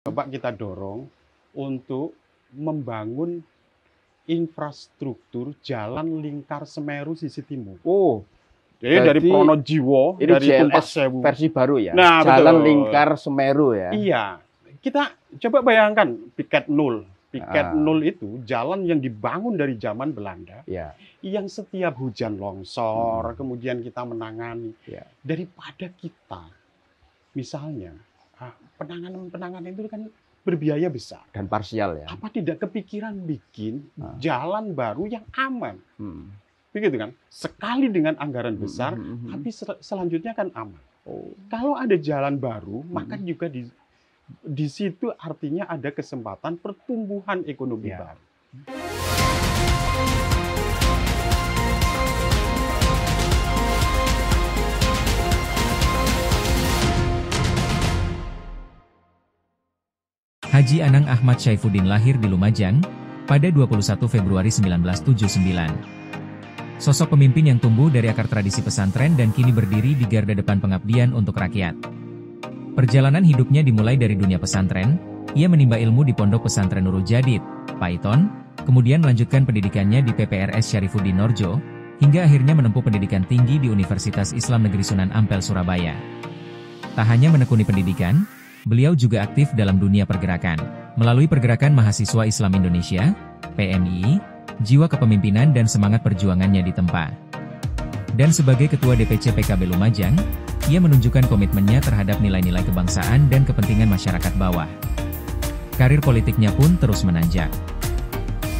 Coba kita dorong untuk membangun infrastruktur jalan lingkar Semeru sisi timur. Oh, Jadi dari Pronojiwo, ini dari Tumpak JLS Sewu. versi baru ya? Nah, Jalan betul. Lingkar Semeru ya? Iya. Kita coba bayangkan piket nol. Piket nol itu jalan yang dibangun dari zaman Belanda. Ya. Yang setiap hujan longsor, kemudian kita menangani. Ya. Daripada kita, misalnya, penanganan itu kan berbiaya besar. Dan parsial ya? Apa tidak kepikiran bikin jalan baru yang aman? Begitu kan? Sekali dengan anggaran besar, tapi selanjutnya kan aman. Kalau ada jalan baru, maka juga di situ artinya ada kesempatan pertumbuhan ekonomi baru. Haji Anang Ahmad Syaifuddin lahir di Lumajang pada 21 Februari 1979. Sosok pemimpin yang tumbuh dari akar tradisi pesantren dan kini berdiri di garda depan pengabdian untuk rakyat. Perjalanan hidupnya dimulai dari dunia pesantren. Ia menimba ilmu di Pondok Pesantren Nurul Jadid, Paiton, kemudian melanjutkan pendidikannya di PPRS Syarifuddin Norjo, hingga akhirnya menempuh pendidikan tinggi di Universitas Islam Negeri Sunan Ampel, Surabaya. Tak hanya menekuni pendidikan, beliau juga aktif dalam dunia pergerakan. Melalui Pergerakan Mahasiswa Islam Indonesia, PMI, jiwa kepemimpinan dan semangat perjuangannya ditempa. Dan sebagai Ketua DPC PKB Lumajang, ia menunjukkan komitmennya terhadap nilai-nilai kebangsaan dan kepentingan masyarakat bawah. Karir politiknya pun terus menanjak.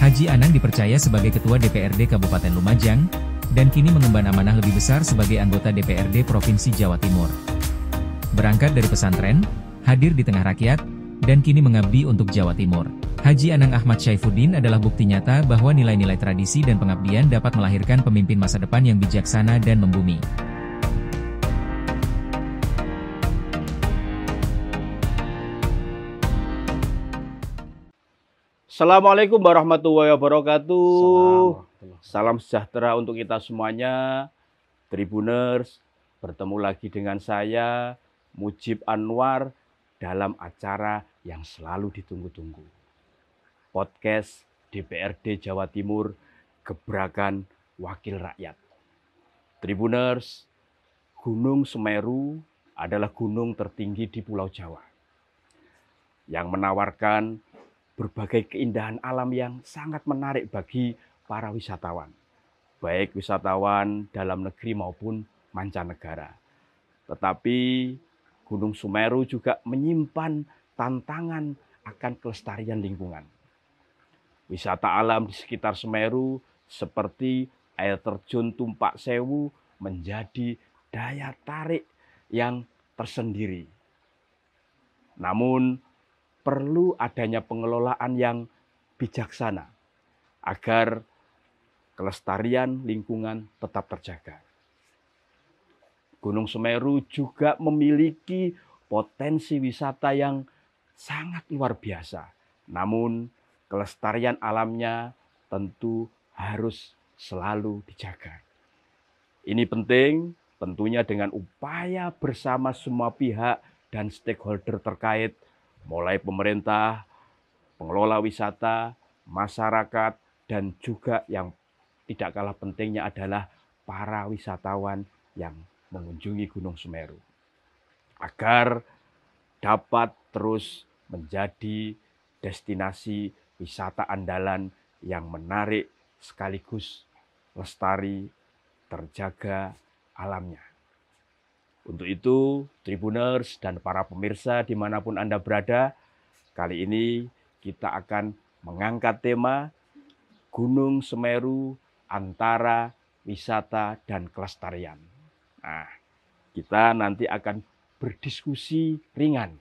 Haji Anang dipercaya sebagai Ketua DPRD Kabupaten Lumajang, dan kini mengemban amanah lebih besar sebagai anggota DPRD Provinsi Jawa Timur. Berangkat dari pesantren, hadir di tengah rakyat, dan kini mengabdi untuk Jawa Timur. Haji Anang Ahmad Syaifuddin adalah bukti nyata bahwa nilai-nilai tradisi dan pengabdian dapat melahirkan pemimpin masa depan yang bijaksana dan membumi. Assalamualaikum warahmatullahi wabarakatuh. Salam sejahtera untuk kita semuanya. Tribuners, bertemu lagi dengan saya, Mujib Anwar, dalam acara yang selalu ditunggu-tunggu. Podcast DPRD Jawa Timur, Gebrakan Wakil Rakyat. Tribuners, Gunung Semeru adalah gunung tertinggi di Pulau Jawa, yang menawarkan berbagai keindahan alam yang sangat menarik bagi para wisatawan, baik wisatawan dalam negeri maupun mancanegara. Tetapi Gunung Semeru juga menyimpan tantangan akan kelestarian lingkungan. Wisata alam di sekitar Semeru seperti air terjun Tumpak Sewu menjadi daya tarik yang tersendiri. Namun perlu adanya pengelolaan yang bijaksana agar kelestarian lingkungan tetap terjaga. Gunung Semeru juga memiliki potensi wisata yang sangat luar biasa. Namun kelestarian alamnya tentu harus selalu dijaga. Ini penting tentunya dengan upaya bersama semua pihak dan stakeholder terkait, mulai pemerintah, pengelola wisata, masyarakat, dan juga yang tidak kalah pentingnya adalah para wisatawan yang mengunjungi Gunung Semeru, agar dapat terus menjadi destinasi wisata andalan yang menarik sekaligus lestari, terjaga alamnya. Untuk itu, Tribuners dan para pemirsa dimanapun Anda berada, kali ini kita akan mengangkat tema Gunung Semeru antara wisata dan kelestarian. Nah, kita nanti akan berdiskusi ringan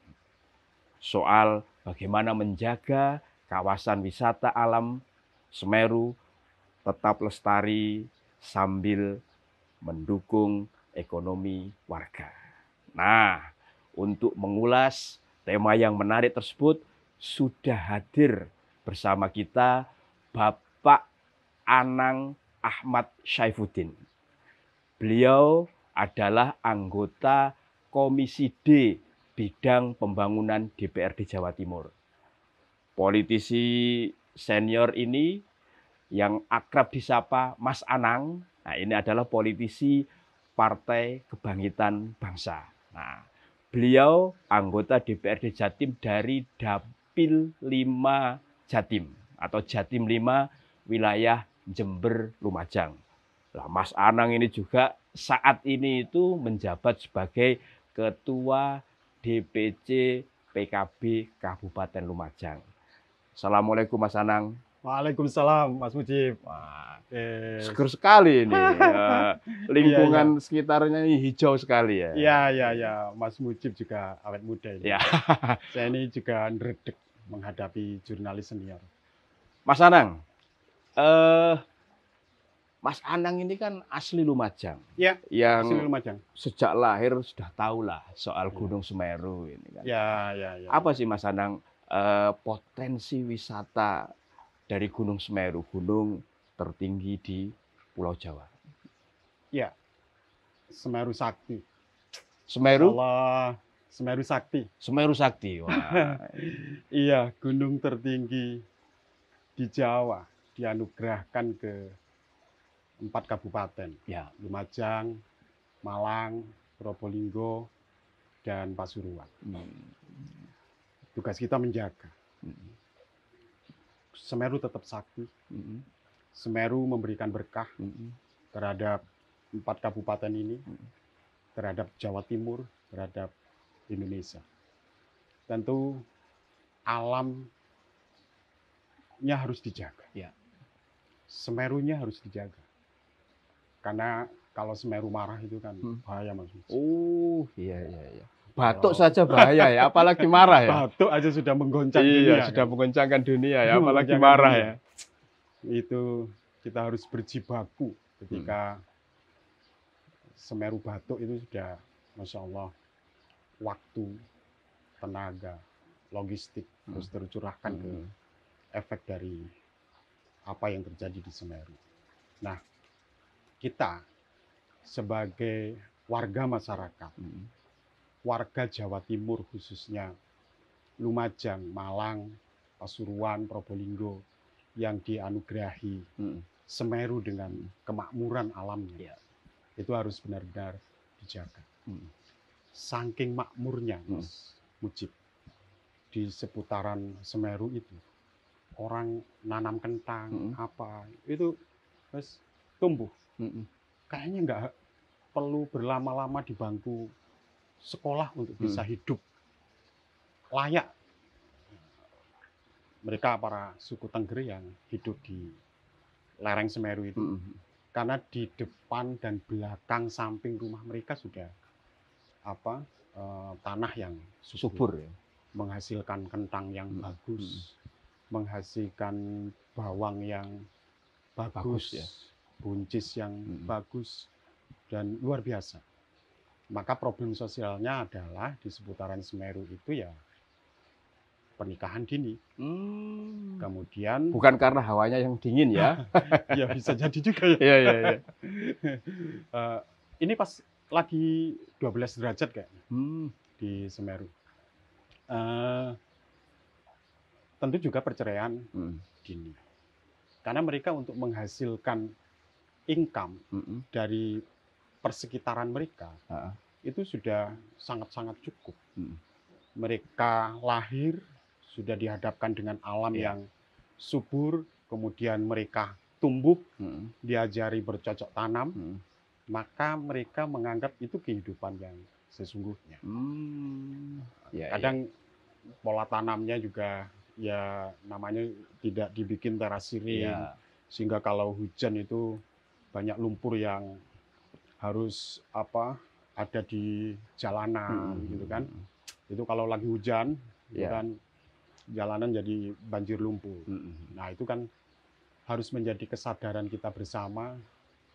soal bagaimana menjaga kawasan wisata alam Semeru tetap lestari sambil mendukung ekonomi warga. Nah, untuk mengulas tema yang menarik tersebut, sudah hadir bersama kita Bapak Anang Ahmad Syaifuddin. Beliau adalah anggota Komisi D bidang pembangunan DPRD Jawa Timur. Politisi senior ini yang akrab disapa Mas Anang, nah ini adalah politisi Partai Kebangkitan Bangsa. Nah, beliau anggota DPRD Jatim dari Dapil 5 Jatim atau Jatim 5 wilayah Jember Lumajang. Nah, Mas Anang ini juga saat ini itu menjabat sebagai Ketua DPC PKB Kabupaten Lumajang. Assalamualaikum Mas Anang. Waalaikumsalam Mas Mujib. Wah, seger sekali ini. Lingkungan Iya. sekitarnya ini hijau sekali ya. Iya. Mas Mujib juga awet muda ini. Ya. Saya ini juga ngeredek menghadapi jurnalis senior. Mas Anang, Mas Anang ini kan asli Lumajang. Ya, yang asli Lumajang. Sejak lahir sudah tahu lah soal Gunung Semeru ini kan. Ya. Apa sih Mas Anang potensi wisata dari Gunung Semeru, gunung tertinggi di Pulau Jawa? Ya, Semeru Sakti. Semeru? Allah, Semeru Sakti. Semeru Sakti. Wah. Iya, gunung tertinggi di Jawa dianugerahkan ke 4 kabupaten. Ya. Lumajang, Malang, Probolinggo, dan Pasuruan. Tugas kita menjaga. Semeru tetap sakti. Semeru memberikan berkah terhadap 4 kabupaten ini, terhadap Jawa Timur, terhadap Indonesia. Tentu alamnya harus dijaga. Ya. Semerunya harus dijaga. Karena kalau Semeru marah itu kan bahaya Mas. Oh, iya. Batuk saja bahaya ya, apalagi marah ya. Batuk aja sudah menggoncang dunia. dunia. Sudah menggoncangkan dunia ya, apalagi marah ya. Itu kita harus berjibaku ketika Semeru batuk itu sudah, Masya Allah, waktu, tenaga, logistik harus tercurahkan ke efek dari apa yang terjadi di Semeru. Nah, kita sebagai warga masyarakat, warga Jawa Timur khususnya Lumajang, Malang, Pasuruan, Probolinggo yang dianugerahi Semeru dengan kemakmuran alamnya, itu harus benar-benar dijaga. Saking makmurnya, Mas Mujib, di seputaran Semeru itu orang nanam kentang apa itu Mas tumbuh. Kayaknya nggak perlu berlama-lama di bangku sekolah untuk bisa hidup layak. Mereka para suku Tengger yang hidup di lereng Semeru itu, karena di depan dan belakang samping rumah mereka sudah tanah yang subur, ya? Menghasilkan kentang yang bagus, menghasilkan bawang yang bagus ya, buncis yang bagus dan luar biasa. Maka problem sosialnya adalah di seputaran Semeru itu ya pernikahan dini. Kemudian bukan karena hawanya yang dingin ya. Ya bisa jadi juga ya. Iya. Ini pas lagi 12 derajat kayaknya di Semeru. Tentu juga perceraian dini. Karena mereka untuk menghasilkan income dari persekitaran mereka itu sudah sangat-sangat cukup. Mereka lahir sudah dihadapkan dengan alam yang subur, kemudian mereka tumbuh, diajari bercocok tanam, maka mereka menganggap itu kehidupan yang sesungguhnya. Kadang pola tanamnya juga ya namanya tidak dibikin terasiring, sehingga kalau hujan itu banyak lumpur yang harus ada di jalanan gitu kan. Itu kalau lagi hujan itu kan jalanan jadi banjir lumpur. Nah, itu kan harus menjadi kesadaran kita bersama.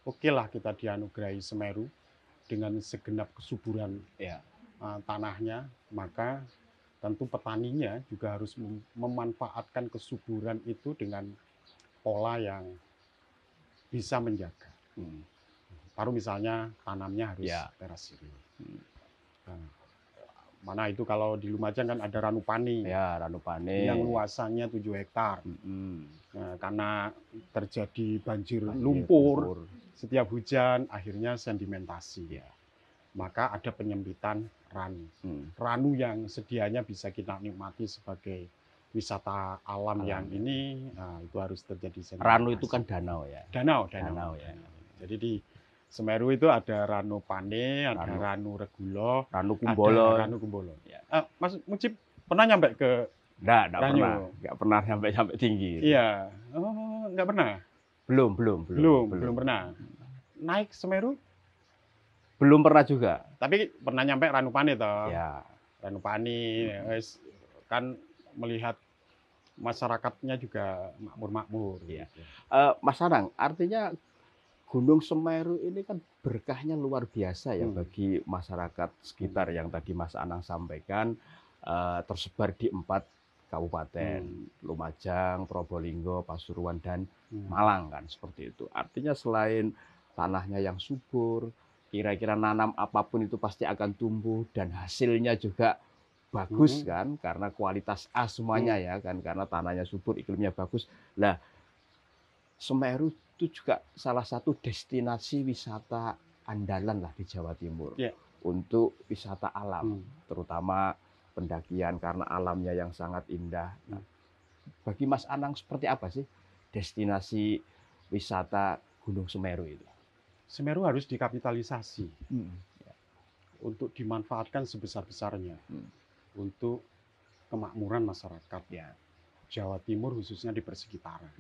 Okelah kita dianugerahi Semeru dengan segenap kesuburan tanahnya, maka tentu petaninya juga harus memanfaatkan kesuburan itu dengan pola yang bisa menjaga. Baru misalnya tanamnya harus terasiring. Mana itu kalau di Lumajang kan ada Ranupani. Ya, Ranupani. Yang luasannya 7 hektar. Nah, karena terjadi banjir lumpur, setiap hujan akhirnya sedimentasi. Ya. Maka ada penyempitan ranu. Ranu yang sedianya bisa kita nikmati sebagai wisata alam yang ini, nah, itu harus terjadi sedimentasi. Ranu itu kan danau ya? Danau ya. Jadi di Semeru itu ada Ranu Pane, ada Ranu Regulo, Ranu Kumbolo. Ranu Kumbolo. Ya. Mas Mujib pernah nyampe ke Nggak pernah sampai tinggi. Iya. Oh, nggak pernah? Belum pernah. Naik Semeru? Belum pernah juga. Tapi pernah nyampe Ranu Pane toh? Ya. Ranu Pane, kan melihat masyarakatnya juga makmur-makmur. Ya. Mas Anang, artinya Gunung Semeru ini kan berkahnya luar biasa ya bagi masyarakat sekitar yang tadi Mas Anang sampaikan, tersebar di 4 kabupaten, Lumajang, Probolinggo, Pasuruan, dan Malang kan seperti itu. Artinya selain tanahnya yang subur, kira-kira nanam apapun itu pasti akan tumbuh dan hasilnya juga bagus kan, karena kualitas A semuanya ya kan, karena tanahnya subur, iklimnya bagus. Lah, Semeru itu juga salah satu destinasi wisata andalan lah di Jawa Timur untuk wisata alam, terutama pendakian karena alamnya yang sangat indah. Nah, bagi Mas Anang seperti apa sih destinasi wisata Gunung Semeru itu? Semeru harus dikapitalisasi untuk dimanfaatkan sebesar-besarnya untuk kemakmuran masyarakat ya Jawa Timur khususnya di persekitaran.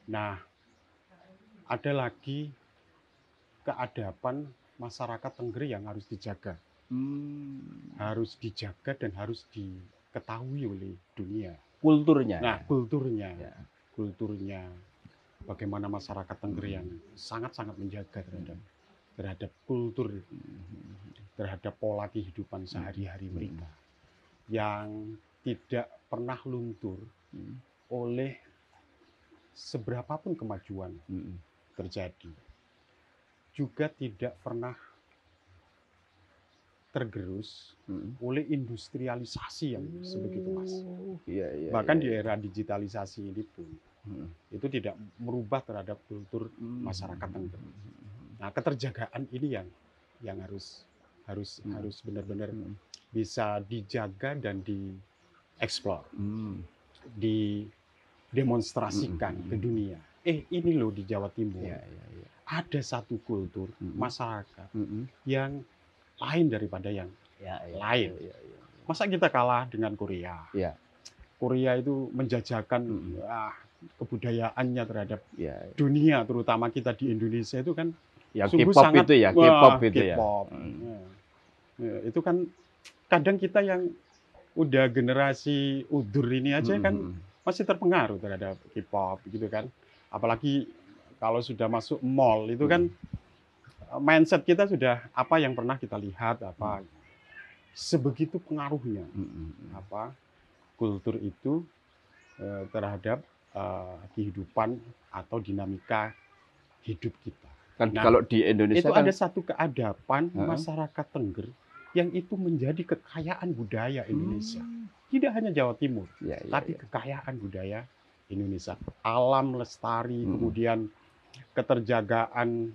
Nah, ada lagi keadaban masyarakat Tengger yang harus dijaga. Harus dijaga dan harus diketahui oleh dunia. Kulturnya. Nah, kulturnya. Bagaimana masyarakat Tengger yang sangat-sangat menjaga terhadap kultur, terhadap pola kehidupan sehari-hari mereka, yang tidak pernah luntur oleh seberapapun kemajuan terjadi, juga tidak pernah tergerus oleh industrialisasi yang sebegitu masif. Bahkan di era digitalisasi ini pun itu tidak merubah terhadap kultur masyarakat Tengger. Nah, keterjagaan ini yang harus benar-benar bisa dijaga dan dieksplor, didemonstrasikan ke dunia. Ini loh di Jawa Timur ada satu kultur masyarakat yang lain daripada yang lain. Masa kita kalah dengan Korea? Korea itu menjajakan kebudayaannya terhadap dunia, terutama kita di Indonesia itu kan sungguh sangat K-pop itu ya. Itu kan kadang kita yang udah generasi udur ini aja kan masih terpengaruh terhadap K-pop gitu kan. Apalagi kalau sudah masuk mall itu kan mindset kita sudah apa yang pernah kita lihat apa sebegitu pengaruhnya kultur itu terhadap kehidupan atau dinamika hidup kita. Kan kalau di Indonesia itu kan ada satu keadaban masyarakat Tengger yang itu menjadi kekayaan budaya Indonesia. Tidak hanya Jawa Timur, tapi kekayaan budaya Indonesia. Alam lestari, kemudian keterjagaan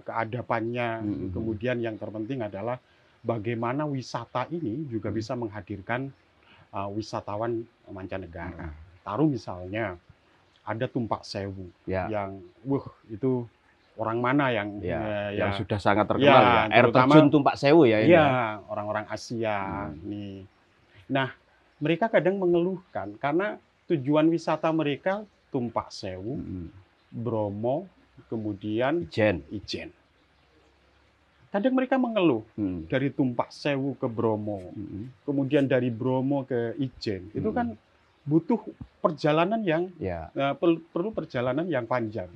keadabannya, kemudian yang terpenting adalah bagaimana wisata ini juga bisa menghadirkan wisatawan mancanegara. Taruh misalnya ada Tumpak Sewu yang itu orang mana yang sudah sangat terkenal ya. Air terjun Tumpak Sewu ya ini. Iya, orang-orang Asia nih. Nah, mereka kadang mengeluhkan karena tujuan wisata mereka Tumpak Sewu, Bromo, kemudian Ijen. Kadang mereka mengeluh dari Tumpak Sewu ke Bromo, kemudian dari Bromo ke Ijen. Itu kan butuh perjalanan yang perlu perjalanan yang panjang.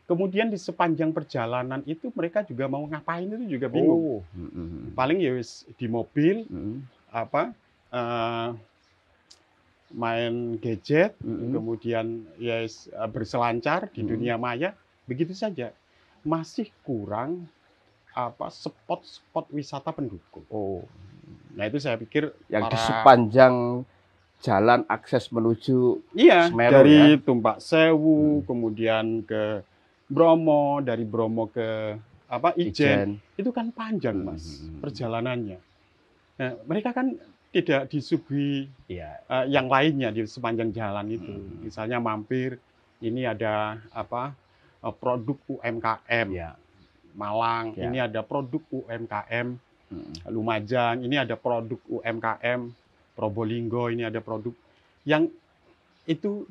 Kemudian di sepanjang perjalanan itu mereka juga mau ngapain itu juga bingung. Paling ya wis di mobil main gadget, kemudian ya berselancar di dunia maya, begitu saja. Masih kurang spot-spot wisata pendukung. Nah itu saya pikir yang di sepanjang jalan akses menuju Semeru dari ya. Tumpak Sewu, kemudian ke Bromo, dari Bromo ke Ijen, itu kan panjang Mas perjalanannya. Nah, mereka kan tidak disuguhi yang lainnya di sepanjang jalan itu. Misalnya mampir, ini ada produk UMKM Malang, ini ada produk UMKM Lumajang, ini ada produk UMKM Probolinggo, ini ada produk yang itu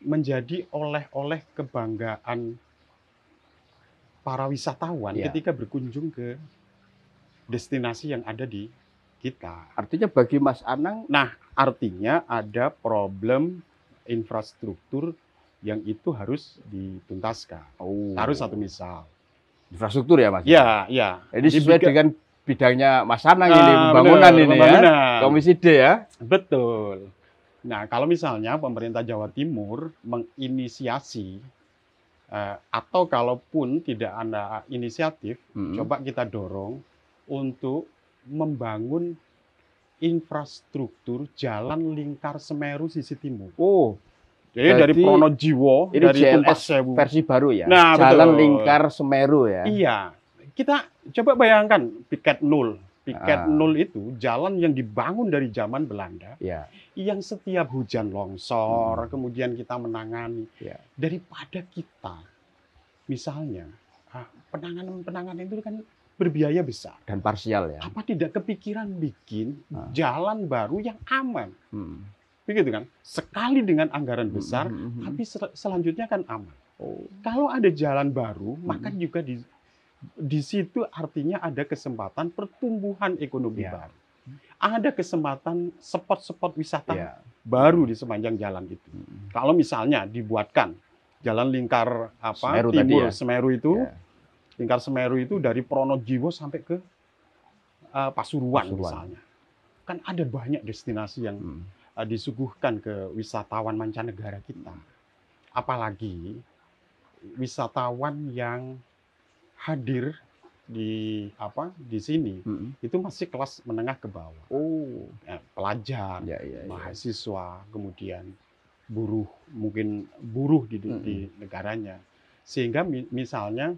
menjadi oleh-oleh kebanggaan para wisatawan ketika berkunjung ke destinasi yang ada di kita. Artinya bagi Mas Anang, artinya ada problem infrastruktur yang itu harus dituntaskan. Taruh satu misal. Infrastruktur ya Mas? Ya. Jadi sesuai dengan bidangnya Mas Anang ini, pembangunan ini ya, Komisi D ya? Betul. Nah, kalau misalnya pemerintah Jawa Timur menginisiasi, atau kalaupun tidak ada inisiatif, coba kita dorong untuk membangun infrastruktur jalan lingkar Semeru sisi timur. Jadi dari Pronojiwo, ini dari Tumpak JLS Sewu. versi baru ya? Nah, jalan betul. lingkar Semeru ya? Iya. Kita coba bayangkan piket nol. Piket nol itu jalan yang dibangun dari zaman Belanda, yang setiap hujan longsor, kemudian kita menangani. Daripada kita, misalnya, penanganan itu kan berbiaya besar. Dan parsial ya? Apa tidak kepikiran bikin jalan baru yang aman? Begitu kan? Sekali dengan anggaran besar, tapi selanjutnya kan aman. Kalau ada jalan baru, maka juga di situ artinya ada kesempatan pertumbuhan ekonomi baru. Ada kesempatan spot-spot wisata baru di sepanjang jalan itu. Kalau misalnya dibuatkan jalan lingkar Semeru timur Semeru itu, lingkar Semeru itu dari Pronojiwo sampai ke Pasuruan misalnya. Kan ada banyak destinasi yang disuguhkan ke wisatawan mancanegara kita. Apalagi wisatawan yang hadir di sini itu masih kelas menengah ke bawah. Pelajar, mahasiswa, kemudian buruh, mungkin buruh di negaranya. Sehingga misalnya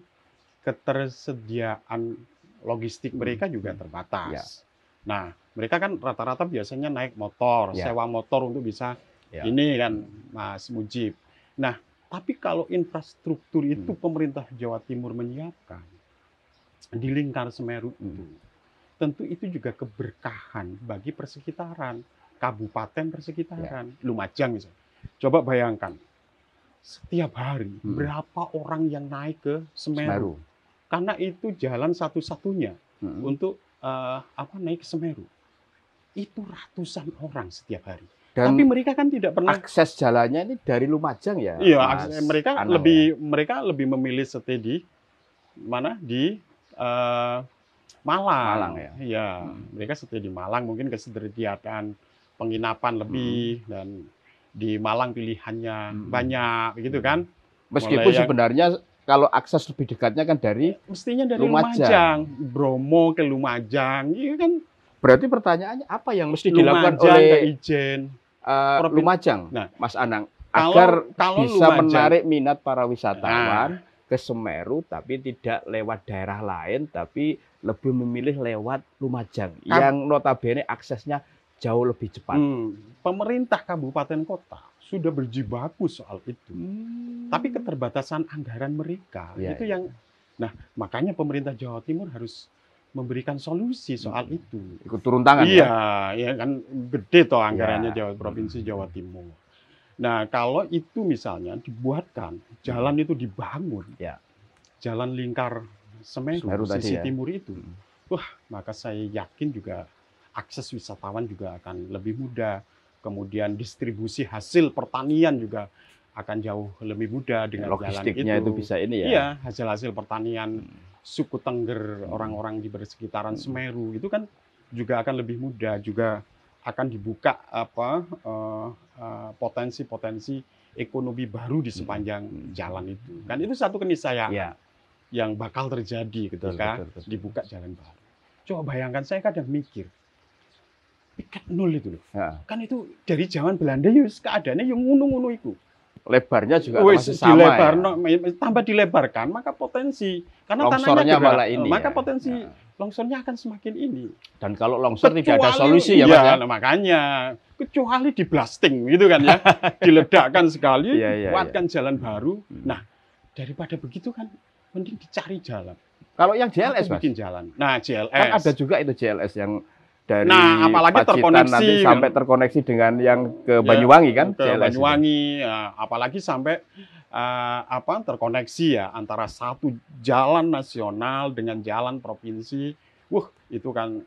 ketersediaan logistik mereka juga terbatas. Nah, mereka kan rata-rata biasanya naik motor, sewa motor untuk bisa ini kan, Mas Mujib. Nah, tapi kalau infrastruktur itu pemerintah Jawa Timur menyiapkan di lingkar Semeru itu, tentu itu juga keberkahan bagi persekitaran, kabupaten persekitaran, Lumajang misalnya. Coba bayangkan, setiap hari berapa orang yang naik ke Semeru. Karena itu jalan satu-satunya untuk naik ke Semeru. Itu ratusan orang setiap hari. Dan tapi mereka kan tidak pernah akses jalannya ini dari Lumajang ya. Iya, mereka lebih memilih stay di mana? Di Malang ya. Iya, mereka stay di Malang, mungkin ketersediaan penginapan lebih dan di Malang pilihannya banyak begitu kan. Meskipun sebenarnya kalau akses lebih dekatnya kan mestinya dari Lumajang, Bromo ke Lumajang, iya kan. Berarti pertanyaannya apa yang mesti dilakukan oleh ke Ijen, Lumajang, Mas Anang, agar kalau bisa Lumajang menarik minat para wisatawan ke Semeru, tapi tidak lewat daerah lain, tapi lebih memilih lewat Lumajang, yang notabene aksesnya jauh lebih cepat. Pemerintah kabupaten kota sudah berjibaku soal itu, tapi keterbatasan anggaran mereka itu yang, makanya pemerintah Jawa Timur harus memberikan solusi soal itu. Ikut turun tangan ya kan gede toh anggarannya Provinsi Jawa Timur. Nah, kalau itu misalnya dibuatkan, jalan itu dibangun, jalan lingkar Semeru sisi timur itu, maka saya yakin juga akses wisatawan juga akan lebih mudah. Kemudian distribusi hasil pertanian juga akan jauh lebih mudah dengan logistiknya jalan itu. Itu bisa ini ya. Iya, hasil-hasil pertanian suku Tengger, orang-orang di bersekitaran Semeru itu kan juga akan lebih mudah, juga akan dibuka potensi-potensi ekonomi baru di sepanjang jalan itu. Kan itu satu keniscayaan yang bakal terjadi ketika dibuka jalan baru. Coba bayangkan, saya kadang mikir, piket nol itu loh. Ya. Kan itu dari zaman Belanda ya keadaannya yang ngono-ngono itu. Lebarnya juga Wis masih sama tambah dilebarkan, maka potensi karena longsornya tanahnya malah ini maka ya. potensi longsornya akan semakin ini. Dan kalau longsor tidak ada solusi ya, Mas ya. Makanya kecuali di blasting gitu kan ya, diledakkan sekali, buatkan jalan baru. Nah, daripada begitu kan mending dicari jalan. Kalau yang JLS, Mas, bikin jalan. Nah, JLS kan ada juga itu JLS yang dari apalagi Pacitan terkoneksi nanti kan, sampai terkoneksi dengan yang ke Banyuwangi kan, ke JLS Banyuwangi, apalagi sampai terkoneksi ya antara satu jalan nasional dengan jalan provinsi. Itu kan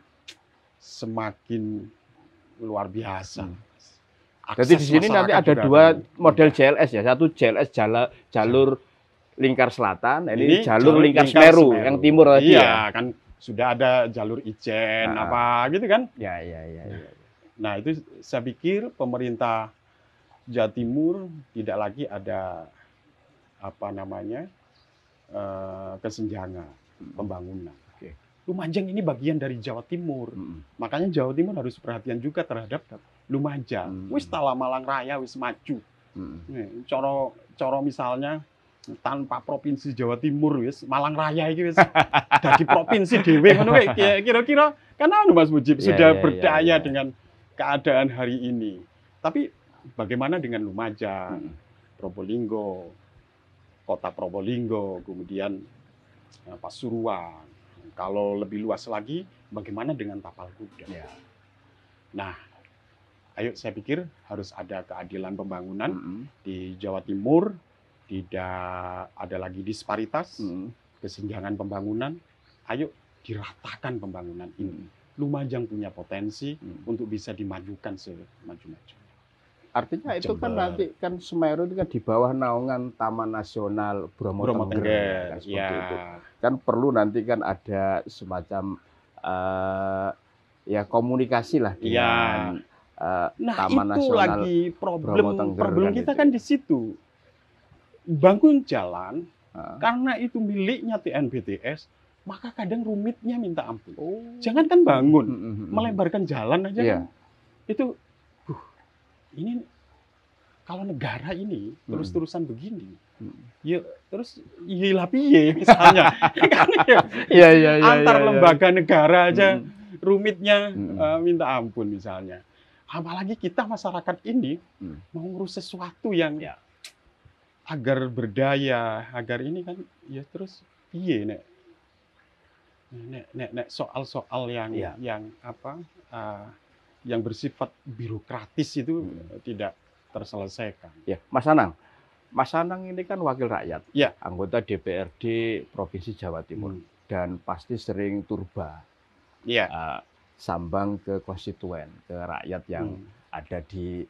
semakin luar biasa. Jadi di sini nanti ada dua model JLS ya, satu JLS jalur lingkar selatan, ini jalur lingkar Semeru yang timur tadi ya. Kan sudah ada jalur Ijen apa gitu kan? Ya. Nah, itu saya pikir pemerintah Jawa Timur tidak lagi ada kesenjangan pembangunan. Lumajang ini bagian dari Jawa Timur. Makanya Jawa Timur harus perhatian juga terhadap Lumajang. Wis tala Malang Raya wis maju. Coro misalnya tanpa provinsi Jawa Timur wis Malang Raya iki wis dadi provinsi dhewe ngono kira-kira kan Mas Mujib sudah berdaya dengan keadaan hari ini. Tapi bagaimana dengan Lumajang, Probolinggo, Kota Probolinggo, kemudian Pasuruan. Kalau lebih luas lagi bagaimana dengan Tapal Kuda? Nah, ayo saya pikir harus ada keadilan pembangunan di Jawa Timur. Tidak ada lagi disparitas, kesenjangan pembangunan. Ayo diratakan pembangunan ini. Lumajang punya potensi untuk bisa dimajukan semaju-maju. Artinya itu kan nanti kan Semeru itu kan di bawah naungan Taman Nasional Bromo Tengger. Kan seperti itu. Kan perlu nanti kan ada semacam komunikasi lah dengan Taman itu Nasional lagi Bromo Tengger. Problem kita kan di situ. Bangun jalan karena itu miliknya TNBTS, maka kadang rumitnya minta ampun. Jangan kan bangun, melebarkan jalan aja kan. Itu ini kalau negara ini terus-terusan begini, ya terus hilah piye misalnya. Antar lembaga negara aja rumitnya minta ampun misalnya. Apalagi kita masyarakat ini mau ngurus sesuatu yang agar berdaya, agar ini kan ya terus piye nek soal-soal yang bersifat birokratis itu tidak terselesaikan. Ya, Mas Anang ini kan wakil rakyat, anggota DPRD Provinsi Jawa Timur dan pasti sering turba, sambang ke konstituen, ke rakyat yang ada di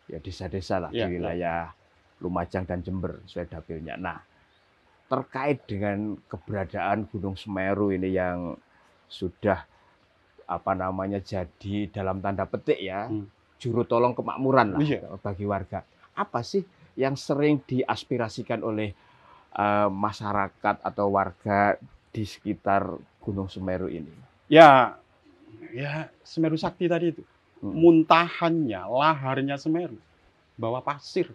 desa-desa lah di wilayah Lumajang dan Jember sesuai dapilnya. Nah, terkait dengan keberadaan Gunung Semeru ini yang sudah jadi dalam tanda petik juru tolong kemakmuran lah bagi warga. Apa sih yang sering diaspirasikan oleh masyarakat atau warga di sekitar Gunung Semeru ini? Ya Semeru Sakti tadi itu. Muntahannya, laharnya Semeru, bawa pasir.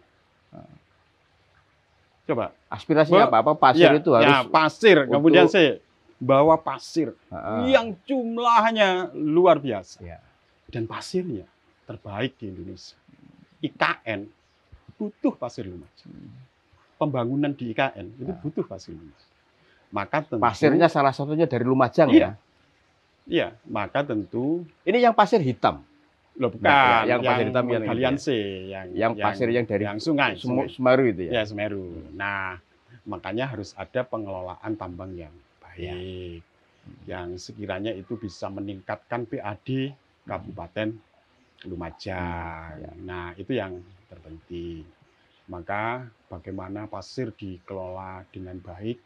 Coba aspirasinya apa pasir itu harus pasir kemudian bawa pasir yang jumlahnya luar biasa dan pasirnya terbaik di Indonesia. IKN butuh pasir Lumajang. Pembangunan di IKN itu butuh pasir Lumajang. Maka tentu pasirnya salah satunya dari Lumajang ya. Iya, maka tentu ini yang pasir hitam. Loh, bukan, yang pasir hitam yang pasir yang dari sungai Semeru itu ya. Ya, Semeru. Nah, makanya harus ada pengelolaan tambang yang baik, yang sekiranya itu bisa meningkatkan PAD Kabupaten Lumajang. Nah, itu yang terpenting. Maka bagaimana pasir dikelola dengan baik,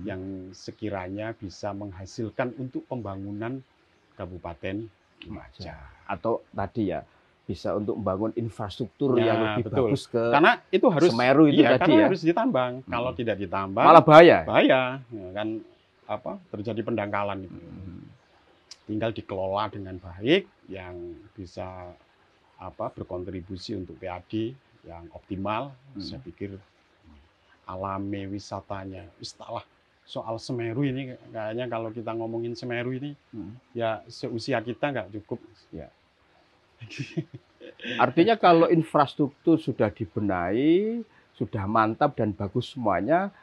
yang sekiranya bisa menghasilkan untuk pembangunan Kabupaten Lumajang. Atau tadi bisa untuk membangun infrastruktur yang lebih bagus ke karena itu harus Semeru itu tadi harus ditambang. Kalau tidak ditambang malah bahaya. Bahaya, kan terjadi pendangkalan itu. tinggal dikelola dengan baik, yang bisa berkontribusi untuk PAD yang optimal. Saya pikir alami wisatanya, soal Semeru ini kayaknya kalau kita ngomongin Semeru ini ya seusia kita nggak cukup. Ya. Artinya kalau infrastruktur sudah dibenahi, sudah mantap dan bagus semuanya,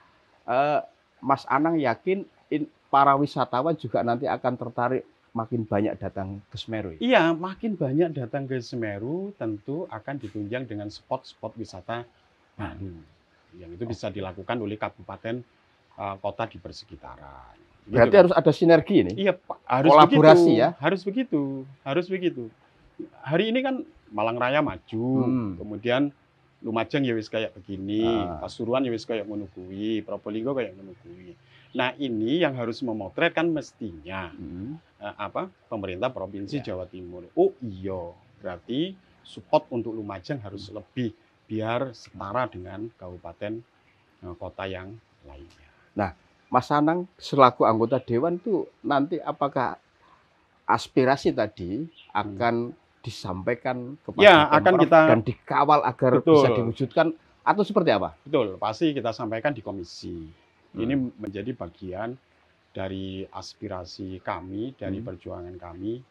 Mas Anang yakin para wisatawan juga nanti akan tertarik makin banyak datang ke Semeru? Iya, makin banyak datang ke Semeru, tentu akan ditunjang dengan spot-spot wisata baru. Yang itu bisa dilakukan oleh kabupaten kota di persekitaran. Berarti harus ada sinergi ini? Iya, harus kolaborasi begitu, ya? Harus begitu. Hari ini kan Malang Raya maju, kemudian Lumajang ya wis kayak begini, Pasuruan ya wis kayak ngono kuwi, Probolinggo kayak ngono kuwi. Nah, ini yang harus memotret kan mestinya pemerintah Provinsi Jawa Timur. Oh iya, berarti support untuk Lumajang harus lebih biar setara dengan kabupaten kota yang lainnya. Nah, Mas Anang selaku anggota dewan tuh nanti apakah aspirasi tadi akan disampaikan kepada Pemprov dan dikawal agar bisa diwujudkan atau seperti apa? Betul, pasti kita sampaikan di komisi. Ini menjadi bagian dari aspirasi kami, dari perjuangan kami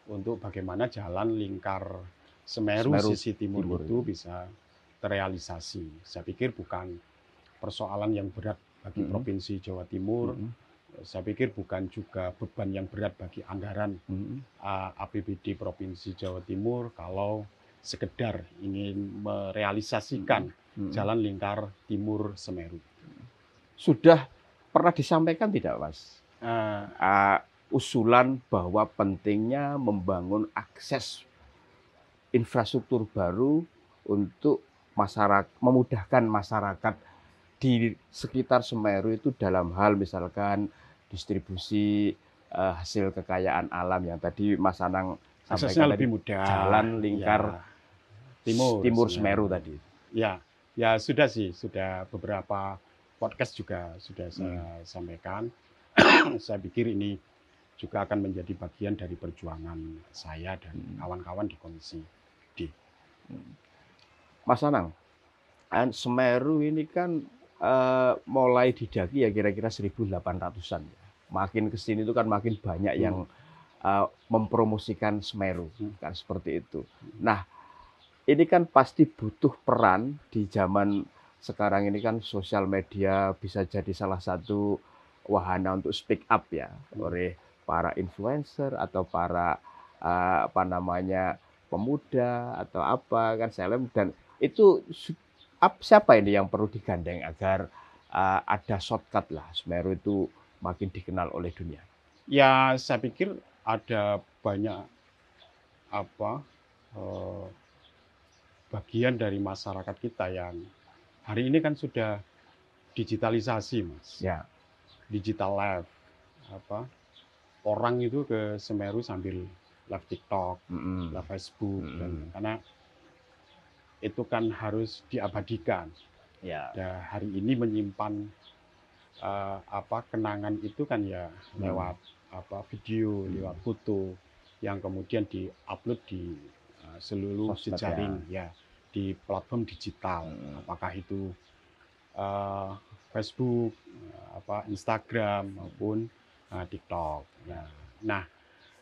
untuk bagaimana jalan lingkar Semeru sisi timur itu bisa terrealisasi. Saya pikir bukan persoalan yang berat bagi Provinsi Jawa Timur. Saya pikir bukan juga beban yang berat bagi anggaran APBD Provinsi Jawa Timur kalau sekedar ingin merealisasikan jalan lingkar timur Semeru. Sudah pernah disampaikan tidak, Mas? Usulan bahwa pentingnya membangun akses infrastruktur baru untuk masyarakat, memudahkan masyarakat di sekitar Semeru itu dalam hal misalkan distribusi hasil kekayaan alam yang tadi Mas Anang sampaikan lebih mudah. Jalan lingkar timur Semeru tadi. Ya sudah beberapa podcast juga sudah saya sampaikan. Saya pikir ini juga akan menjadi bagian dari perjuangan saya dan kawan-kawan di Komisi D. Mas Anang, Semeru ini kan mulai didaki ya kira-kira 1800-an. Makin ke sini itu kan makin banyak yang mempromosikan Semeru, kan seperti itu. Nah, ini kan pasti butuh peran di zaman sekarang ini kan sosial media bisa jadi salah satu wahana untuk speak up ya oleh para influencer atau para pemuda atau apa kan seleb, dan itu siapa ini yang perlu digandeng agar ada shortcut lah Semeru itu makin dikenal oleh dunia? Ya, saya pikir ada banyak bagian dari masyarakat kita yang hari ini kan sudah digitalisasi, Mas. Ya. Digital live. Orang itu ke Semeru sambil live TikTok, live Facebook, dan karena itu kan harus diabadikan. Ya. Dan hari ini menyimpan kenangan itu kan ya lewat video, lewat foto yang kemudian diupload di seluruh jejaring ya di platform digital, apakah itu Facebook, Instagram maupun TikTok. Nah,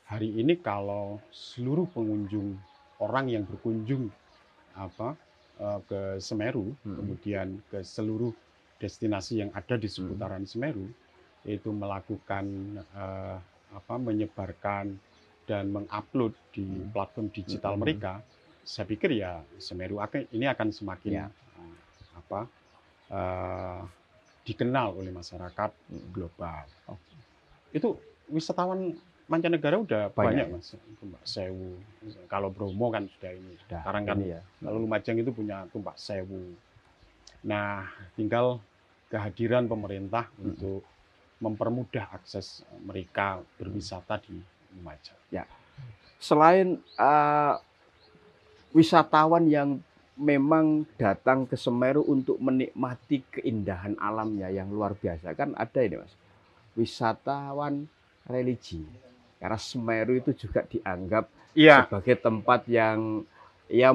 hari ini kalau seluruh pengunjung, orang yang berkunjung ke Semeru, kemudian ke seluruh destinasi yang ada di seputaran Semeru, itu melakukan menyebarkan dan mengupload di platform digital mereka, saya pikir ya Semeru ini akan semakin dikenal oleh masyarakat global. Itu wisatawan mancanegara udah banyak, Mas. Tumpak Sewu. Kalau Bromo kan sudah ini. Sekarang kan ya. Kalau Lumajang itu punya Tumpak Sewu. Nah, tinggal kehadiran pemerintah untuk mempermudah akses mereka berwisata di Lumajang. Ya. Selain wisatawan yang memang datang ke Semeru untuk menikmati keindahan alamnya yang luar biasa, kan ada ini, Mas, wisatawan religi. Karena Semeru itu juga dianggap Iya. sebagai tempat yang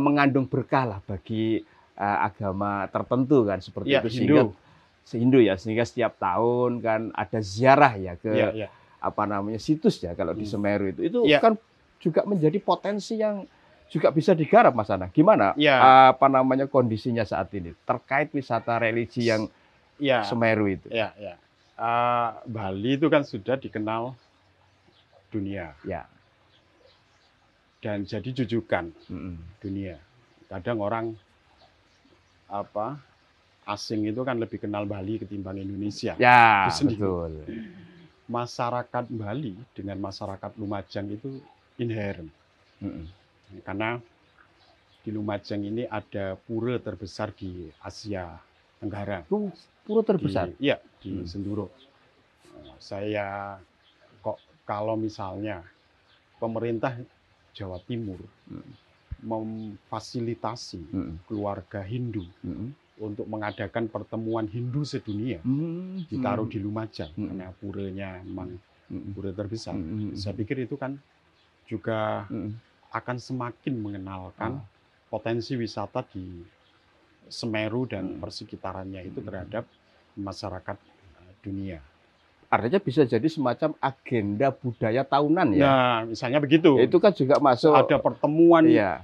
mengandung berkah lah bagi agama tertentu kan seperti Iya, itu, Hindu. sehingga setiap tahun kan ada ziarah ya ke Iya. apa namanya situs ya kalau di Semeru itu Iya. kan juga menjadi potensi yang juga bisa digarap Mas Anang. Gimana Iya. apa namanya kondisinya saat ini terkait wisata religi yang Iya. Semeru itu? Iya. Bali itu kan sudah dikenal dunia Ya. dan jadi jujukan Mm-mm. dunia. Kadang orang asing itu kan lebih kenal Bali ketimbang Indonesia. Ya, Itu sendiri. betul. Masyarakat Bali dengan masyarakat Lumajang itu inherent. Mm-mm. Karena di Lumajang ini ada pura terbesar di Asia Tenggara. Itu pura terbesar. Di Senduro. Saya kalau misalnya pemerintah Jawa Timur memfasilitasi keluarga Hindu untuk mengadakan pertemuan Hindu sedunia, ditaruh di Lumajang karena puranya memang pura terbesar. Saya pikir itu kan juga akan semakin mengenalkan potensi wisata di Semeru dan persekitarannya itu terhadap masyarakat dunia. Artinya bisa jadi semacam agenda budaya tahunan ya. Nah, misalnya begitu. Itu kan juga masuk ada pertemuan iya.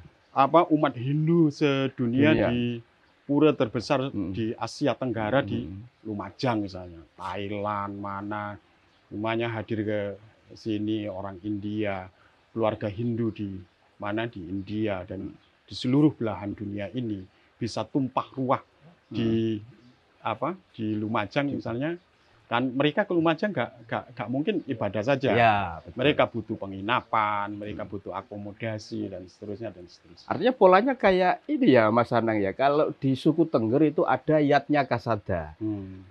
Umat Hindu sedunia Dunia. di pura terbesar di Asia Tenggara di Lumajang misalnya. Thailand mana semuanya hadir ke sini, orang India, keluarga Hindu di mana di India dan di seluruh belahan dunia ini bisa tumpah ruah di Lumajang misalnya. Kan mereka ke Lumajang nggak mungkin ibadah saja. Ya, mereka butuh penginapan, mereka butuh akomodasi dan seterusnya. Artinya polanya kayak ini ya Mas Anang ya. Kalau di suku Tengger itu ada Yatnya Kasada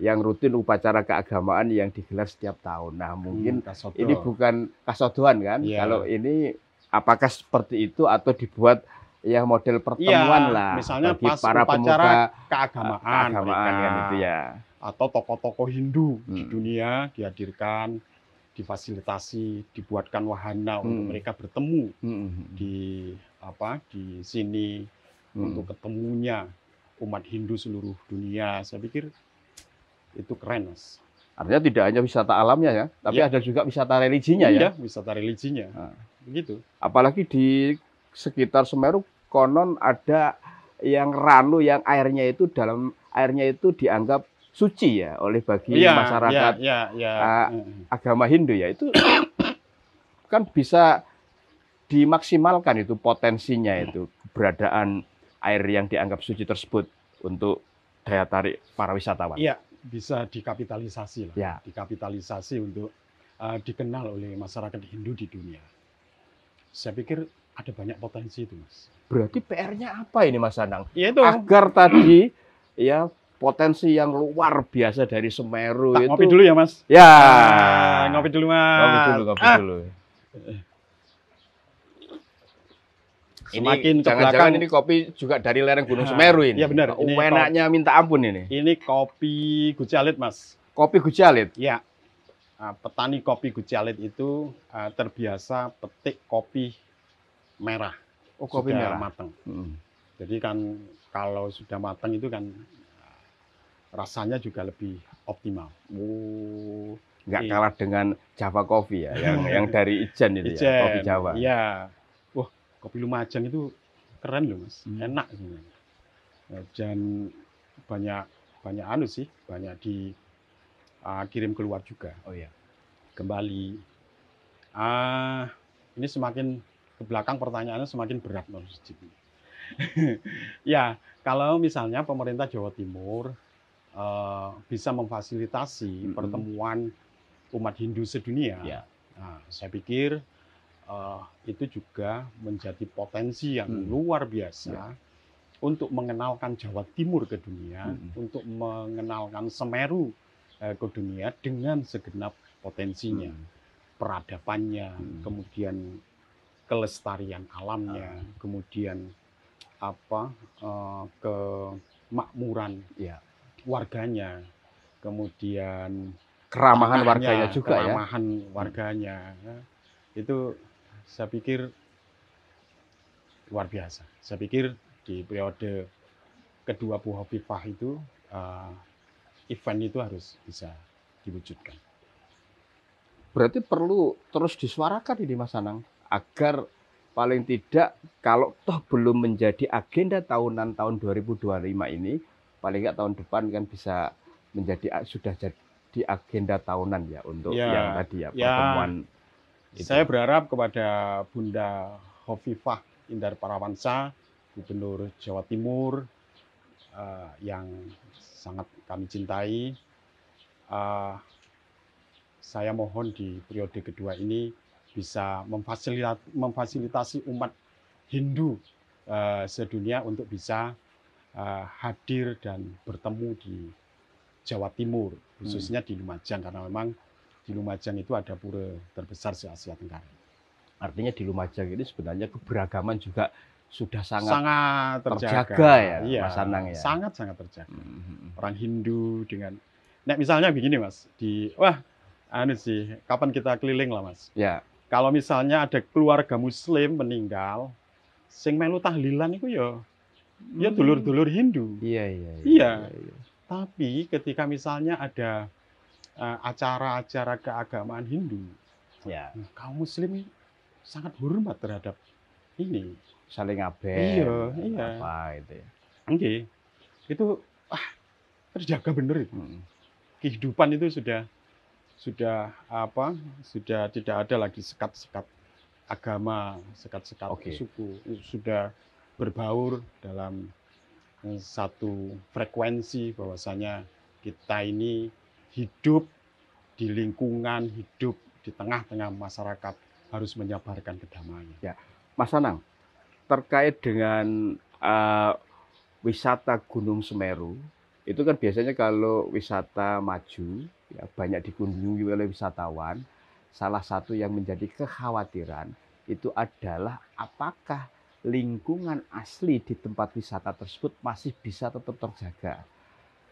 yang rutin upacara keagamaan yang digelar setiap tahun. Nah mungkin ini bukan kasodoan kan? Yeah. Kalau ini apakah seperti itu atau dibuat ya model pertemuan lah misalnya bagi pas para upacara pemuka keagamaan kan itu ya. Atau tokoh-tokoh Hindu di dunia dihadirkan, difasilitasi, dibuatkan wahana untuk mereka bertemu di sini untuk ketemunya umat Hindu seluruh dunia. Saya pikir itu keren, Mas. Artinya tidak hanya wisata alamnya ya, tapi ada juga wisata religinya ya. Wisata religinya. Begitu. Apalagi di sekitar Semeru konon ada yang ranu yang airnya itu dianggap suci ya oleh masyarakat agama Hindu ya, itu kan bisa dimaksimalkan itu potensinya itu keberadaan air yang dianggap suci tersebut untuk daya tarik para wisatawan. Iya, bisa dikapitalisasi lah. Ya. Dikapitalisasi untuk dikenal oleh masyarakat Hindu di dunia. Saya pikir ada banyak potensi itu, Mas. Berarti PR-nya apa ini Mas Anang? Yaitu agar tadi ya potensi yang luar biasa dari Semeru itu. Ngopi dulu ya, Mas. Ya. Ngopi dulu, Mas. Ngopi dulu. Semakin ini ke belakang jangan-jangan ini kopi juga dari lereng Gunung Semeru ini. Iya benar. Ini enaknya minta ampun ini. Ini kopi Gucalit, Mas. Kopi Gucalit. Iya. Petani kopi Gucalit itu terbiasa petik kopi merah. Oh, kopi sudah merah matang. Jadi kan kalau sudah matang itu kan rasanya juga lebih optimal. Nggak kalah dengan Java Coffee ya, yang dari Ijen itu ya, kopi Jawa. Iya. Wah, kopi Lumajang itu keren loh, Mas. Enak sebenarnya. Dan banyak banyak dikirim keluar juga. Oh iya. Kembali. Ini semakin ke belakang pertanyaannya semakin berat, Mas. Ya, kalau misalnya pemerintah Jawa Timur bisa memfasilitasi pertemuan umat Hindu sedunia, saya pikir itu juga menjadi potensi yang luar biasa untuk mengenalkan Jawa Timur ke dunia, untuk mengenalkan Semeru ke dunia dengan segenap potensinya, peradabannya, kemudian kelestarian alamnya, kemudian kemakmuran warganya, kemudian keramahan warganya juga keramahan warganya. itu saya pikir luar biasa. Saya pikir di periode kedua Bu Hovifah itu event itu harus bisa diwujudkan. Berarti perlu terus disuarakan ini Mas Anang agar paling tidak kalau toh belum menjadi agenda tahunan tahun 2025 ini, paling nggak tahun depan kan bisa menjadi sudah jadi agenda tahunan ya untuk yang tadi ya pertemuan. Saya berharap kepada Bunda Hovifah Indar Parawansa, Gubernur Jawa Timur yang sangat kami cintai. Saya mohon di periode kedua ini bisa memfasilitasi umat Hindu sedunia untuk bisa hadir dan bertemu di Jawa Timur, khususnya di Lumajang, karena memang di Lumajang itu ada pura terbesar se-Asia Tenggara. Artinya di Lumajang ini sebenarnya keberagaman juga sudah sangat terjaga ya, iya, Mas Anang ya. Sangat terjaga. Orang Hindu dengan, nah misalnya begini Mas, kapan kita keliling lah Mas. Ya. Kalau misalnya ada keluarga Muslim meninggal, sing melu tahlilan itu ya dulur-dulur Hindu. Iya. Tapi ketika misalnya ada acara-acara keagamaan Hindu, ya, kaum Muslim sangat hormat terhadap ini. Saling ngabel. Iya. Apa itu ya. Oke. Itu terjaga bener itu. Kehidupan itu sudah tidak ada lagi sekat-sekat agama, sekat-sekat suku, sudah berbaur dalam satu frekuensi bahwasanya kita ini hidup di lingkungan, hidup di tengah-tengah masyarakat harus menyebarkan kedamaian. Ya, Mas Anang, terkait dengan wisata Gunung Semeru, itu kan biasanya kalau wisata maju, ya, banyak dikunjungi oleh wisatawan. Salah satu yang menjadi kekhawatiran itu adalah apakah lingkungan asli di tempat wisata tersebut masih bisa tetap terjaga.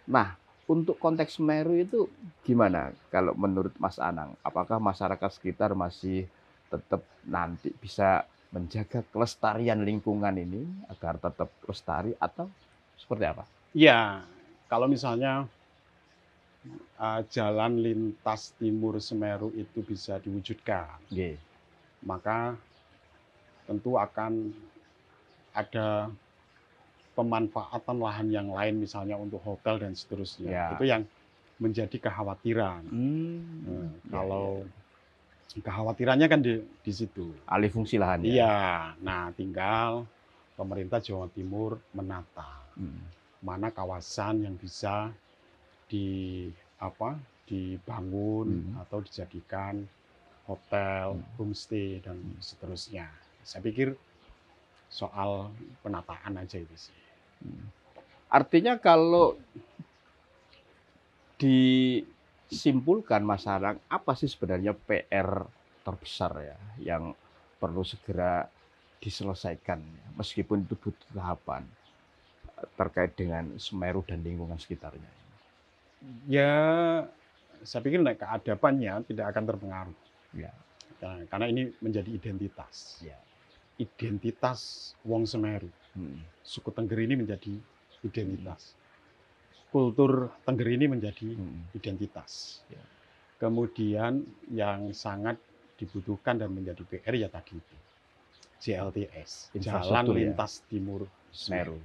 Nah, untuk konteks Semeru itu gimana kalau menurut Mas Anang? Apakah masyarakat sekitar masih tetap nanti bisa menjaga kelestarian lingkungan ini agar tetap lestari atau seperti apa? Ya, kalau misalnya jalan lintas timur Semeru itu bisa diwujudkan, maka tentu akan ada pemanfaatan lahan yang lain, misalnya untuk hotel dan seterusnya. Ya. Itu yang menjadi kekhawatiran. Kalau kekhawatirannya kan di situ. Alih fungsi lahan. Iya. Nah, tinggal pemerintah Jawa Timur menata mana kawasan yang bisa dibangun atau dijadikan hotel, homestay dan seterusnya. Saya pikir soal penataan aja itu sih. Artinya kalau disimpulkan Mas Anang, apa sih sebenarnya PR terbesar ya yang perlu segera diselesaikan meskipun itu butuh tahapan terkait dengan Semeru dan lingkungan sekitarnya? Ya, saya pikir keadabannya tidak akan terpengaruh. Ya. Karena ini menjadi identitas. Ya. Identitas Wong Semeru. Suku Tengger ini menjadi identitas. Kultur Tengger ini menjadi identitas. Ya. Kemudian yang sangat dibutuhkan dan menjadi PR ya tadi itu. JLTS, Jalan Lintas Timur Semeru.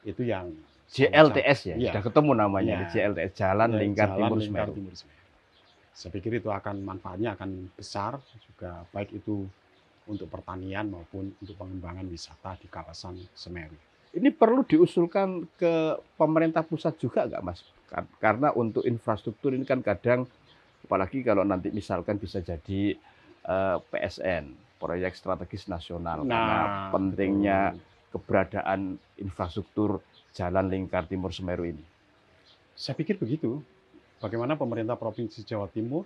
Itu yang JLTS ya, iya. Sudah ketemu namanya, JLTS, Jalan Lingkar Timur Semeru. Saya pikir itu manfaatnya akan besar juga, baik itu untuk pertanian maupun untuk pengembangan wisata di kawasan Semeru. Ini perlu diusulkan ke pemerintah pusat juga nggak Mas? Karena untuk infrastruktur ini kan kadang, apalagi kalau nanti misalkan bisa jadi PSN, proyek strategis nasional, karena pentingnya keberadaan infrastruktur Jalan Lingkar Timur Semeru ini. Saya pikir begitu. Bagaimana pemerintah Provinsi Jawa Timur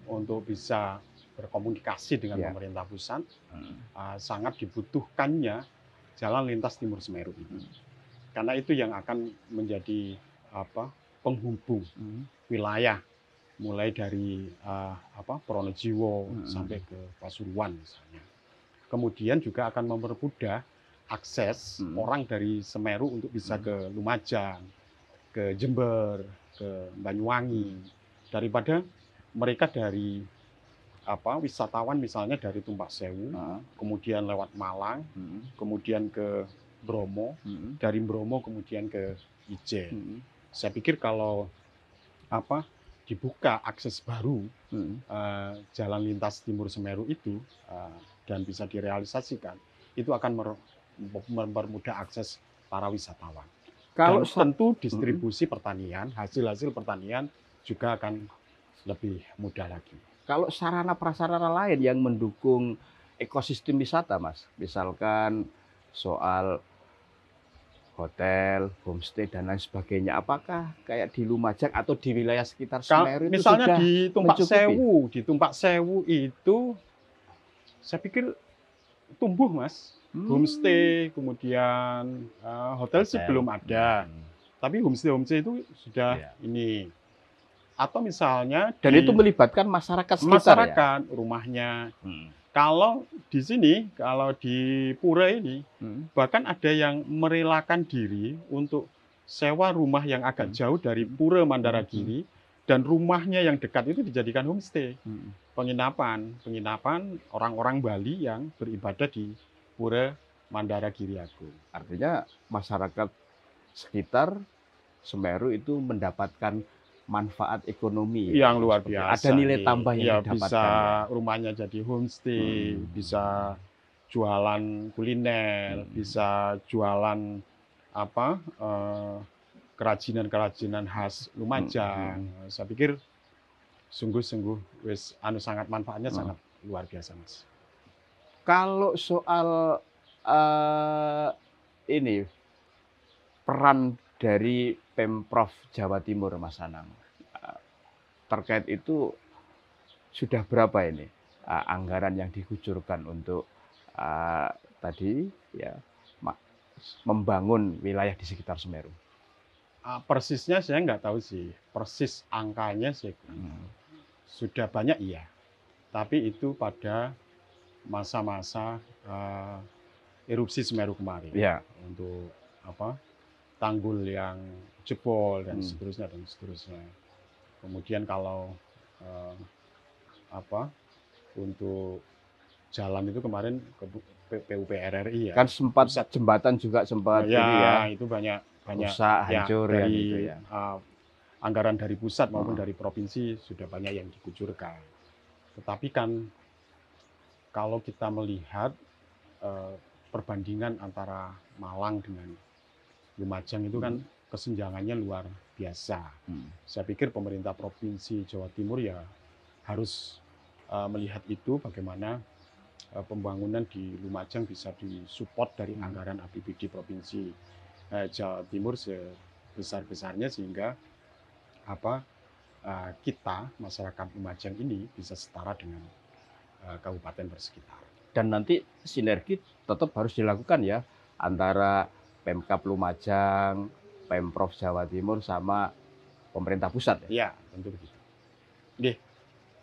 untuk bisa berkomunikasi dengan pemerintah pusat, sangat dibutuhkannya Jalan Lintas Timur Semeru ini. Karena itu yang akan menjadi penghubung wilayah mulai dari Pronojiwo sampai ke Pasuruan misalnya. Kemudian juga akan mempermudah akses orang dari Semeru untuk bisa ke Lumajang, ke Jember, ke Banyuwangi, daripada mereka dari wisatawan misalnya dari Tumpak Sewu, kemudian lewat Malang, kemudian ke Bromo, dari Bromo kemudian ke Ijen. Saya pikir kalau dibuka akses baru jalan lintas Timur Semeru itu dan bisa direalisasikan, itu akan mempermudah akses para wisatawan. Dan tentu distribusi pertanian, hasil-hasil pertanian juga akan lebih mudah lagi. Kalau sarana prasarana lain yang mendukung ekosistem wisata, Mas, misalkan soal hotel, homestay dan lain sebagainya, apakah kayak di Lumajang atau di wilayah sekitar Semeru itu misalnya sudah di Tumpak Sewu itu saya pikir tumbuh, Mas. Homestay, kemudian hotel sih belum ada. Tapi homestay itu sudah ini. Atau misalnya dan itu melibatkan masyarakat sekitar rumahnya. Kalau di sini, kalau di Pura ini, bahkan ada yang merelakan diri untuk sewa rumah yang agak jauh dari Pura Mandaragiri, dan rumahnya yang dekat itu dijadikan homestay. Penginapan orang-orang Bali yang beribadah di Pura Mandaragiri Agung. Artinya masyarakat sekitar Semeru itu mendapatkan manfaat ekonomi yang luar biasa. Ada nilai tambah yang didapatkan. Bisa rumahnya jadi homestay, bisa jualan kuliner, bisa jualan kerajinan-kerajinan khas Lumajang. Saya pikir sungguh-sungguh sangat manfaatnya sangat luar biasa, Mas. Kalau soal ini peran dari Pemprov Jawa Timur, Mas Anang, terkait itu sudah berapa ini anggaran yang dikucurkan untuk tadi ya membangun wilayah di sekitar Semeru? Persisnya saya nggak tahu sih, persis angkanya sih sudah banyak iya, tapi itu pada masa-masa erupsi Semeru kemarin untuk tanggul yang jebol dan seterusnya. Kemudian kalau untuk jalan itu kemarin ke PUPR RI kan sempat jembatan juga sempat itu banyak rusak, hancur dari anggaran dari pusat maupun dari provinsi sudah banyak yang dikucurkan. Tetapi kan kalau kita melihat perbandingan antara Malang dengan Lumajang itu kan kesenjangannya luar biasa. Saya pikir pemerintah Provinsi Jawa Timur ya harus melihat itu bagaimana pembangunan di Lumajang bisa disupport dari anggaran APBD Provinsi Jawa Timur sebesar-besarnya sehingga kita masyarakat Lumajang ini bisa setara dengan kabupaten bersekitar. Dan nanti sinergi tetap harus dilakukan ya antara Pemkab Lumajang, Pemprov Jawa Timur sama pemerintah pusat. Ya, tentu begitu.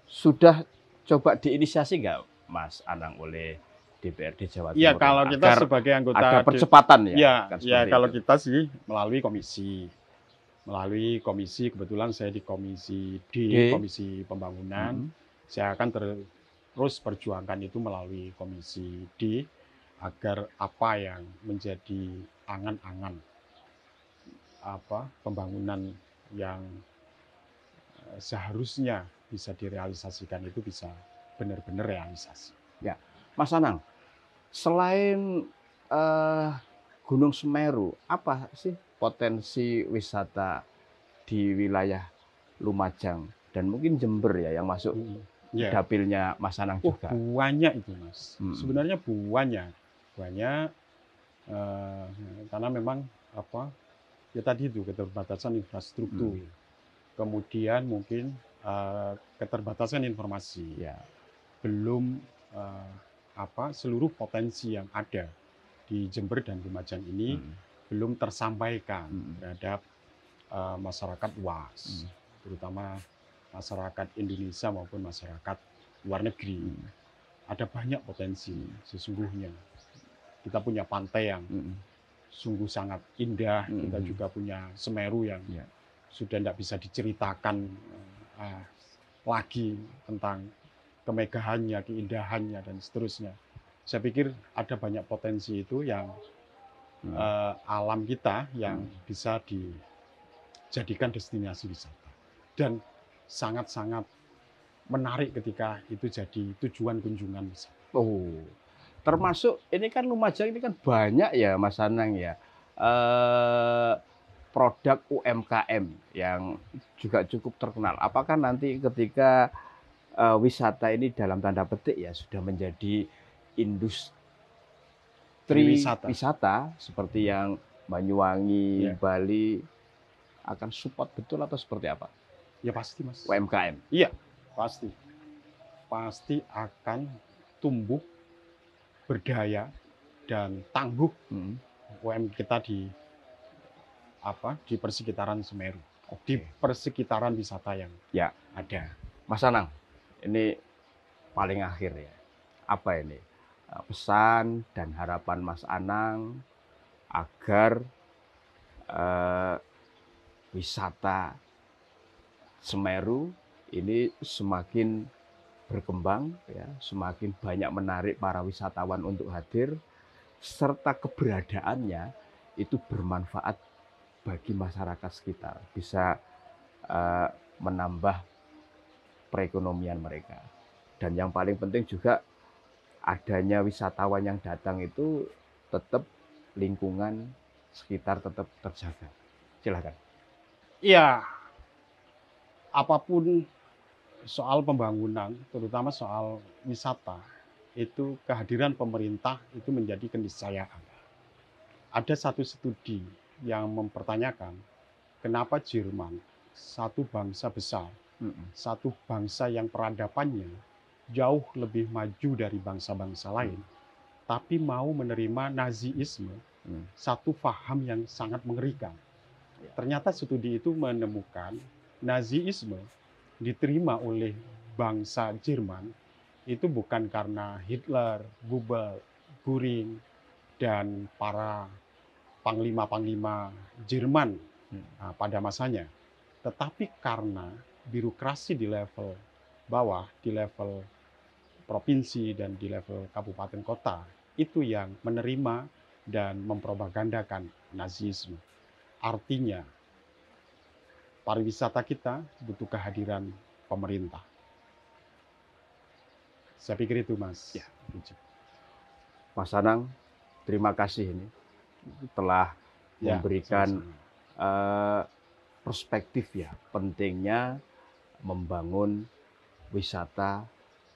Sudah coba diinisiasi nggak, Mas Anang, oleh DPRD Jawa Timur? Ya, kalau kita sebagai anggota ada percepatan kalau kita sih melalui komisi, kebetulan saya di komisi D. Komisi Pembangunan. Saya akan terus perjuangkan itu melalui komisi D agar apa yang menjadi angan-angan pembangunan yang seharusnya bisa direalisasikan itu bisa benar-benar realisasi. Ya, Mas Anang, selain Gunung Semeru, apa sih potensi wisata di wilayah Lumajang dan mungkin Jember ya yang masuk dapilnya Mas Anang juga? Banyak itu, Mas. Sebenarnya banyak karena memang tadi itu keterbatasan infrastruktur, kemudian mungkin keterbatasan informasi, belum seluruh potensi yang ada di Jember dan Lumajang ini belum tersampaikan terhadap masyarakat luas, terutama masyarakat Indonesia maupun masyarakat luar negeri. Ada banyak potensi sesungguhnya. Kita punya pantai yang sungguh sangat indah, kita juga punya Semeru yang sudah tidak bisa diceritakan lagi tentang kemegahannya, keindahannya, dan seterusnya. Saya pikir ada banyak potensi itu yang alam kita yang bisa dijadikan destinasi wisata. Dan sangat-sangat menarik ketika itu jadi tujuan kunjungan wisata. Oh, termasuk ini kan Lumajang ini kan banyak ya Mas Anang ya, produk UMKM yang juga cukup terkenal. Apakah nanti ketika wisata ini dalam tanda petik ya sudah menjadi industri wisata seperti yang Banyuwangi, Bali akan support betul atau seperti apa? Ya pasti Mas. UMKM. Iya, pasti. Pasti akan tumbuh, berdaya dan tangguh UMKM kita di persekitaran Semeru, di persekitaran wisata yang ada. Mas Anang, ini paling akhir ya. Apa ini pesan dan harapan Mas Anang agar wisata Semeru ini semakin berkembang, ya, semakin banyak menarik para wisatawan untuk hadir, serta keberadaannya itu bermanfaat bagi masyarakat sekitar, bisa menambah perekonomian mereka. Dan yang paling penting juga adanya wisatawan yang datang itu tetap lingkungan sekitar tetap terjaga. Silakan. Iya, apapun soal pembangunan, terutama soal wisata, itu kehadiran pemerintah itu menjadi keniscayaan. Ada satu studi yang mempertanyakan kenapa Jerman, satu bangsa besar, satu bangsa yang peradabannya jauh lebih maju dari bangsa-bangsa lain, tapi mau menerima Naziisme, satu paham yang sangat mengerikan. Ternyata studi itu menemukan Naziisme diterima oleh bangsa Jerman itu bukan karena Hitler, Goebbels, Göring, dan para panglima-panglima Jerman pada masanya, tetapi karena birokrasi di level bawah, di level provinsi dan di level kabupaten kota, itu yang menerima dan mempropagandakan Nazisme. Artinya, pariwisata kita butuh kehadiran pemerintah. Saya pikir itu, Mas. Ya. Mas Anang, terima kasih ini telah memberikan perspektif ya pentingnya membangun wisata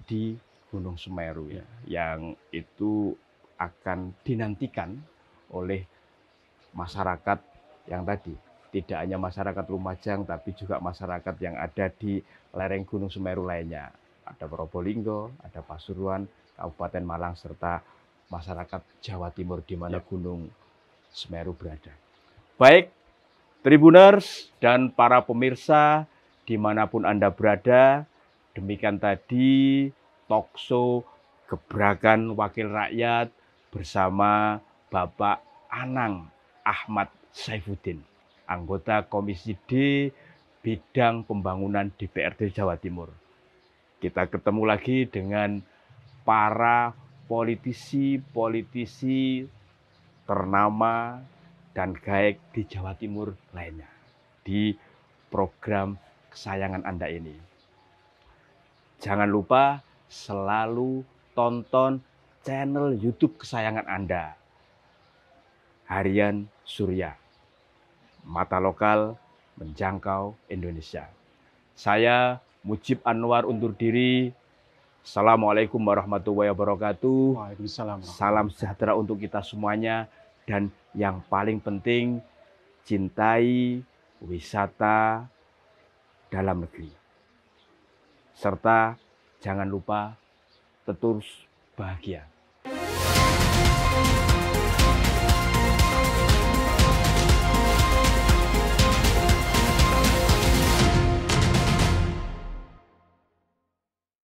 di Gunung Semeru ya, yang itu akan dinantikan oleh masyarakat yang tadi, tidak hanya masyarakat Lumajang tapi juga masyarakat yang ada di lereng Gunung Semeru lainnya. Ada Probolinggo, ada Pasuruan, Kabupaten Malang, serta masyarakat Jawa Timur di mana Gunung Semeru berada. Baik, Tribuners dan para pemirsa dimanapun Anda berada, demikian tadi talkshow Gebrakan Wakil Rakyat bersama Bapak Anang Ahmad Saifuddin, anggota Komisi D Bidang Pembangunan DPRD Jawa Timur. Kita ketemu lagi dengan para politisi-politisi ternama dan gaek di Jawa Timur lainnya di program kesayangan Anda ini. Jangan lupa selalu tonton channel YouTube kesayangan Anda, Harian Surya, mata lokal menjangkau Indonesia. Saya Mujib Anwar undur diri. Assalamualaikum warahmatullahi wabarakatuh. Waalaikumsalam. Salam sejahtera untuk kita semuanya. Dan yang paling penting, cintai wisata dalam negeri. Serta jangan lupa terus bahagia.